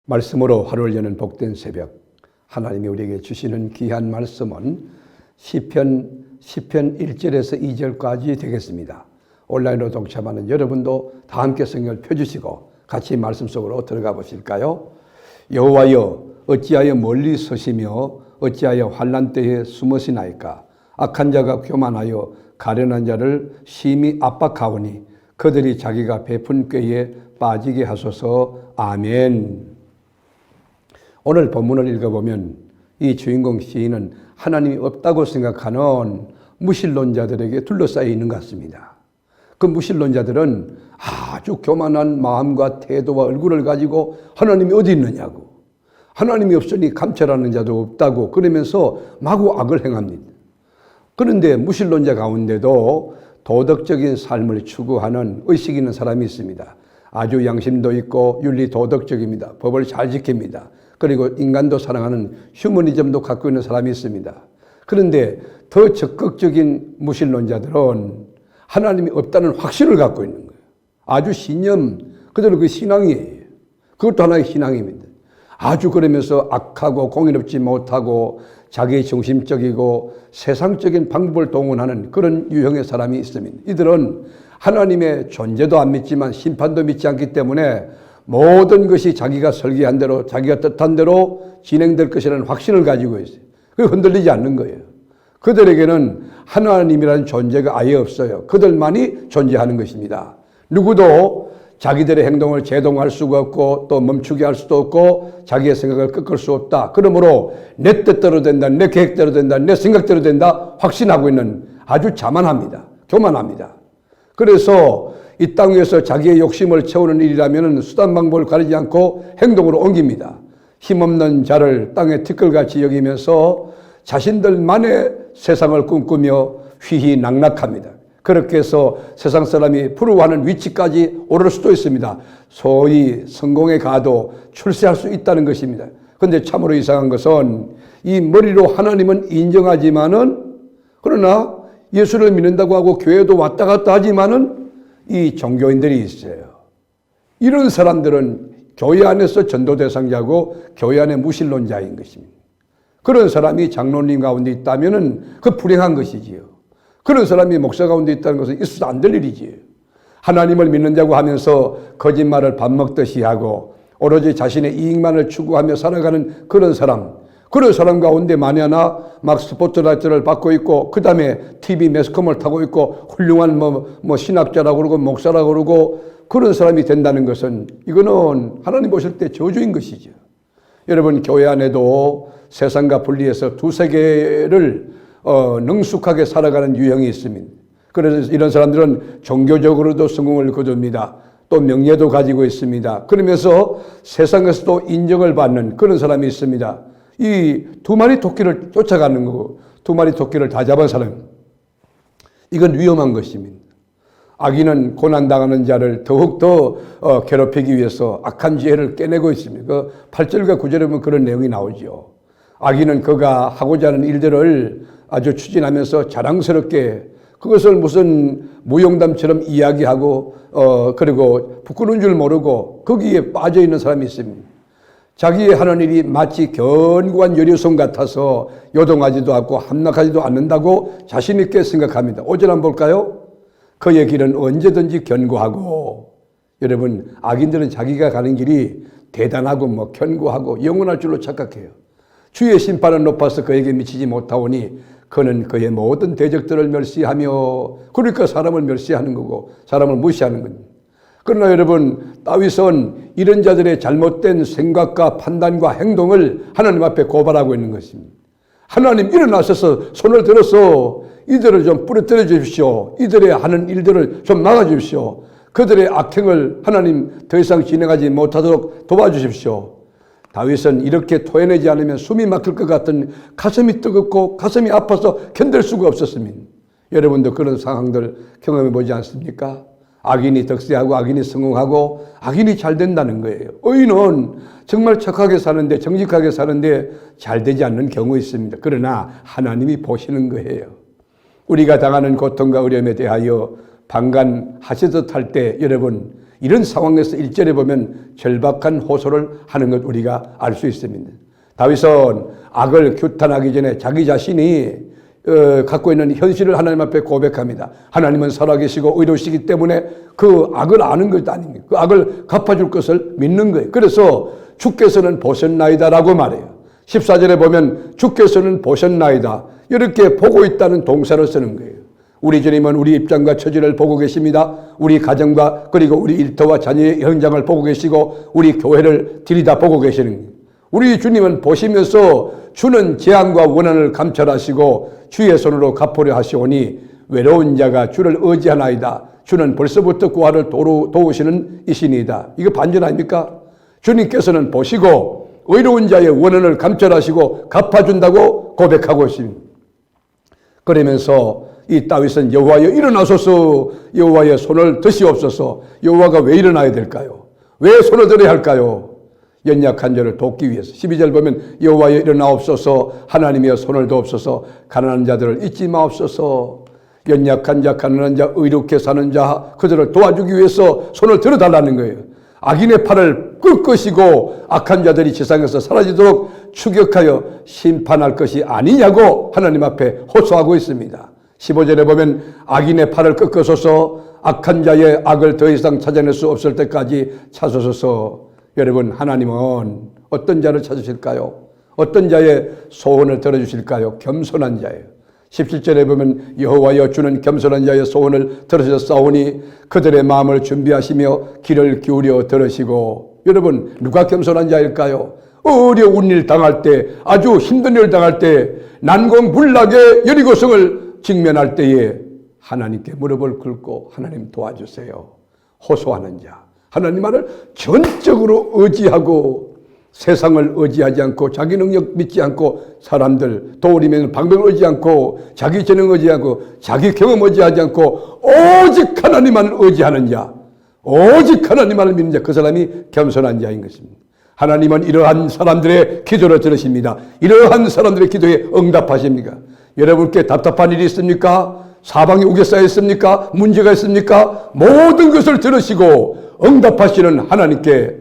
말씀으로 하루를 여는 복된 새벽, 하나님이 우리에게 주시는 귀한 말씀은 시편 1절에서 2절까지 되겠습니다. 온라인으로 동참하는 여러분도 다 함께 성경을 펴주시고 같이 말씀 속으로 들어가 보실까요? 여호와여, 어찌하여 멀리 서시며 어찌하여 환난 때에 숨으시나이까? 악한 자가 교만하여 가련한 자를 심히 압박하오니 그들이 자기가 베푼 꾀에 빠지게 하소서. 아멘. 오늘 본문을 읽어보면 이 주인공 시인은 하나님이 없다고 생각하는 무신론자들에게 둘러싸여 있는 것 같습니다. 그 무신론자들은 아주 교만한 마음과 태도와 얼굴을 가지고 하나님이 어디 있느냐고, 하나님이 없으니 감찰하는 자도 없다고 그러면서 마구 악을 행합니다. 그런데 무신론자 가운데도 도덕적인 삶을 추구하는 의식 있는 사람이 있습니다. 아주 양심도 있고 윤리 도덕적입니다. 법을 잘 지킵니다. 그리고 인간도 사랑하는 휴머니즘도 갖고 있는 사람이 있습니다. 그런데 더 적극적인 무신론자들은 하나님이 없다는 확신을 갖고 있는 거예요. 아주 신념, 그대로 그 신앙이에요. 그것도 하나의 신앙입니다. 아주 그러면서 악하고 공의롭지 못하고 자기 중심적이고 세상적인 방법을 동원하는 그런 유형의 사람이 있습니다. 이들은 하나님의 존재도 안 믿지만 심판도 믿지 않기 때문에 모든 것이 자기가 설계한 대로 자기가 뜻한 대로 진행될 것이라는 확신을 가지고 있어요. 그게 흔들리지 않는 거예요. 그들에게는 하나님이라는 존재가 아예 없어요. 그들만이 존재하는 것입니다. 누구도 자기들의 행동을 제동할 수가 없고 또 멈추게 할 수도 없고 자기의 생각을 꺾을 수 없다. 그러므로 내 뜻대로 된다, 내 계획대로 된다, 내 생각대로 된다 확신하고 있는 아주 자만합니다. 교만합니다. 그래서 이 땅 위에서 자기의 욕심을 채우는 일이라면 수단 방법을 가리지 않고 행동으로 옮깁니다. 힘없는 자를 땅의 티끌같이 여기면서 자신들만의 세상을 꿈꾸며 휘휘낙낙합니다. 그렇게 해서 세상 사람이 부러워하는 위치까지 오를 수도 있습니다. 소위 성공에 가도 출세할 수 있다는 것입니다. 그런데 참으로 이상한 것은 이 머리로 하나님은 인정하지만은, 그러나 예수를 믿는다고 하고 교회도 왔다 갔다 하지만은 이 종교인들이 있어요. 이런 사람들은 교회 안에서 전도 대상자고 교회 안에 무신론자인 것입니다. 그런 사람이 장로님 가운데 있다면은 그 불행한 것이지요. 그런 사람이 목사 가운데 있다는 것은 있어도 안 될 일이지요. 하나님을 믿는다고 하면서 거짓말을 밥 먹듯이 하고 오로지 자신의 이익만을 추구하며 살아가는 그런 사람 가운데 만에 하나 막 스포트라이트를 받고 있고 그 다음에 TV 매스컴을 타고 있고 훌륭한 뭐 신학자라고 그러고 목사라고 그러고 그런 사람이 된다는 것은 이거는 하나님 보실 때 저주인 것이죠. 여러분, 교회 안에도 세상과 분리해서 두세 개를 능숙하게 살아가는 유형이 있습니다. 그래서 이런 사람들은 종교적으로도 성공을 거둡니다. 또 명예도 가지고 있습니다. 그러면서 세상에서도 인정을 받는 그런 사람이 있습니다. 이 두 마리 토끼를 쫓아가는 거고 두 마리 토끼를 다 잡은 사람, 이건 위험한 것입니다. 악인은 고난당하는 자를 더욱더 괴롭히기 위해서 악한 지혜를 깨내고 있습니다. 그 8절과 9절에 보면 그런 내용이 나오죠. 악인은 그가 하고자 하는 일들을 아주 추진하면서 자랑스럽게 그것을 무슨 무용담처럼 이야기하고 그리고 부끄러운 줄 모르고 거기에 빠져 있는 사람이 있습니다. 자기의 하는 일이 마치 견고한 여리손 같아서 요동하지도 않고 함락하지도 않는다고 자신 있게 생각합니다. 5절 한번 볼까요? 그의 길은 언제든지 견고하고, 여러분, 악인들은 자기가 가는 길이 대단하고 견고하고 영원할 줄로 착각해요. 주의 심판은 높아서 그에게 미치지 못하오니 그는 그의 모든 대적들을 멸시하며, 그러니까 사람을 멸시하는 거고 사람을 무시하는 겁니다. 그러나 여러분, 다윗은 이런 자들의 잘못된 생각과 판단과 행동을 하나님 앞에 고발하고 있는 것입니다. 하나님, 일어나셔서 손을 들어서 이들을 좀 부러뜨려 주십시오. 이들의 하는 일들을 좀 막아 주십시오. 그들의 악행을 하나님 더 이상 진행하지 못하도록 도와주십시오. 다윗은 이렇게 토해내지 않으면 숨이 막힐 것 같은 가슴이 뜨겁고 가슴이 아파서 견딜 수가 없었습니다. 여러분도 그런 상황들 경험해 보지 않습니까? 악인이 득세하고 악인이 성공하고 악인이 잘 된다는 거예요. 의인은 정말 착하게 사는데 정직하게 사는데 잘 되지 않는 경우 있습니다. 그러나 하나님이 보시는 거예요. 우리가 당하는 고통과 어려움에 대하여 방관하시듯 할 때 여러분, 이런 상황에서 1절에 보면 절박한 호소를 하는 것 우리가 알 수 있습니다. 다윗은 악을 규탄하기 전에 자기 자신이 갖고 있는 현실을 하나님 앞에 고백합니다. 하나님은 살아계시고 의로우시기 때문에 그 악을 아는 것 아닙니까? 그 악을 갚아줄 것을 믿는 거예요. 그래서 주께서는 보셨나이다라고 말해요. 14절에 보면 주께서는 보셨나이다. 이렇게 보고 있다는 동사를 쓰는 거예요. 우리 주님은 우리 입장과 처지를 보고 계십니다. 우리 가정과 그리고 우리 일터와 자녀의 현장을 보고 계시고 우리 교회를 들여다보고 계시는 거예요. 우리 주님은 보시면서 주는 재앙과 원한을 감찰하시고 주의 손으로 갚으려 하시오니 외로운 자가 주를 의지하나이다. 주는 벌써부터 구하를 도우시는 이신이다. 이거 반전 아닙니까? 주님께서는 보시고 의로운 자의 원한을 감찰하시고 갚아준다고 고백하고 있습니다. 그러면서 이 다윗은 여호와여 일어나소서, 여호와의 손을 드시옵소서. 여호와가 왜 일어나야 될까요? 왜 손을 들어야 할까요? 연약한 자를 돕기 위해서. 12절 보면 여호와여 일어나옵소서, 하나님이여 손을 도옵소서, 가난한 자들을 잊지 마옵소서. 연약한 자, 가난한 자, 의롭게 사는 자, 그들을 도와주기 위해서 손을 들어달라는 거예요. 악인의 팔을 끌 것이고 악한 자들이 지상에서 사라지도록 추격하여 심판할 것이 아니냐고 하나님 앞에 호소하고 있습니다. 15절에 보면 악인의 팔을 꺾어서서 악한 자의 악을 더 이상 찾아낼 수 없을 때까지 찾으소서. 여러분, 하나님은 어떤 자를 찾으실까요? 어떤 자의 소원을 들어주실까요? 겸손한 자예요. 17절에 보면 여호와여 주는 겸손한 자의 소원을 들으셨사오니 그들의 마음을 준비하시며 귀를 기울여 들으시고. 여러분, 누가 겸손한 자일까요? 어려운 일 당할 때, 아주 힘든 일 당할 때, 난공불락의 여리고성을 직면할 때에 하나님께 무릎을 꿇고 하나님 도와주세요 호소하는 자, 하나님만을 전적으로 의지하고 세상을 의지하지 않고 자기 능력 믿지 않고 사람들 도우리면 방법을 의지하지 않고 자기 재능 의지하고 자기 경험 의지하지 않고 오직 하나님만을 의지하는 자, 오직 하나님만을 믿는 자, 그 사람이 겸손한 자인 것입니다. 하나님은 이러한 사람들의 기도를 들으십니다. 이러한 사람들의 기도에 응답하십니까? 여러분께 답답한 일이 있습니까? 사방이 우겨싸였습니까? 문제가 있습니까? 모든 것을 들으시고 응답하시는 하나님께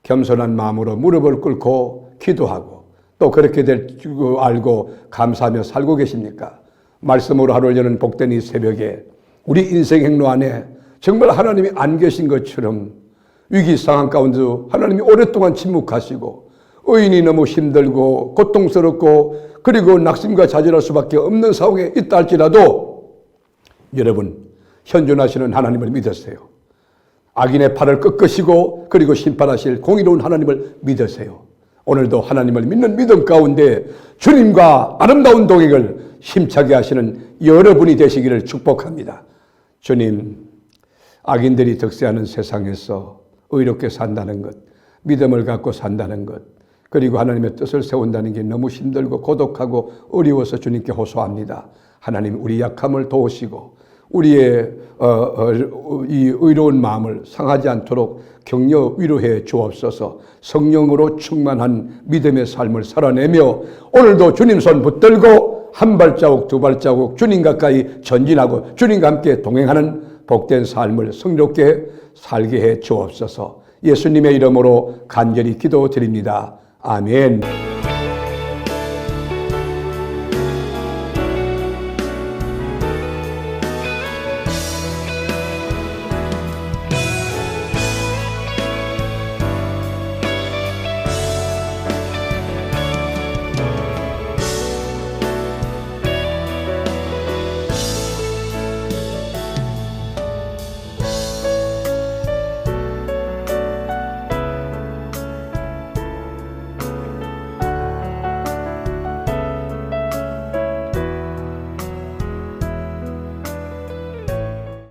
겸손한 마음으로 무릎을 꿇고 기도하고 또 그렇게 될 줄 알고 감사하며 살고 계십니까? 말씀으로 하루를 여는 복된 이 새벽에 우리 인생 행로 안에 정말 하나님이 안 계신 것처럼 위기 상황 가운데도 하나님이 오랫동안 침묵하시고 의인이 너무 힘들고 고통스럽고 그리고 낙심과 좌절할 수밖에 없는 상황에 있다 할지라도 여러분, 현존하시는 하나님을 믿으세요. 악인의 팔을 꺾으시고 그리고 심판하실 공의로운 하나님을 믿으세요. 오늘도 하나님을 믿는 믿음 가운데 주님과 아름다운 동행을 힘차게 하시는 여러분이 되시기를 축복합니다. 주님, 악인들이 득세하는 세상에서 의롭게 산다는 것, 믿음을 갖고 산다는 것, 그리고 하나님의 뜻을 세운다는 게 너무 힘들고 고독하고 어려워서 주님께 호소합니다. 하나님, 우리 약함을 도우시고 우리의 이 의로운 마음을 상하지 않도록 격려 위로해 주옵소서. 성령으로 충만한 믿음의 삶을 살아내며 오늘도 주님 손 붙들고 한 발자국 두 발자국 주님 가까이 전진하고 주님과 함께 동행하는 복된 삶을 성롭게 살게 해 주옵소서. 예수님의 이름으로 간절히 기도드립니다. 아멘.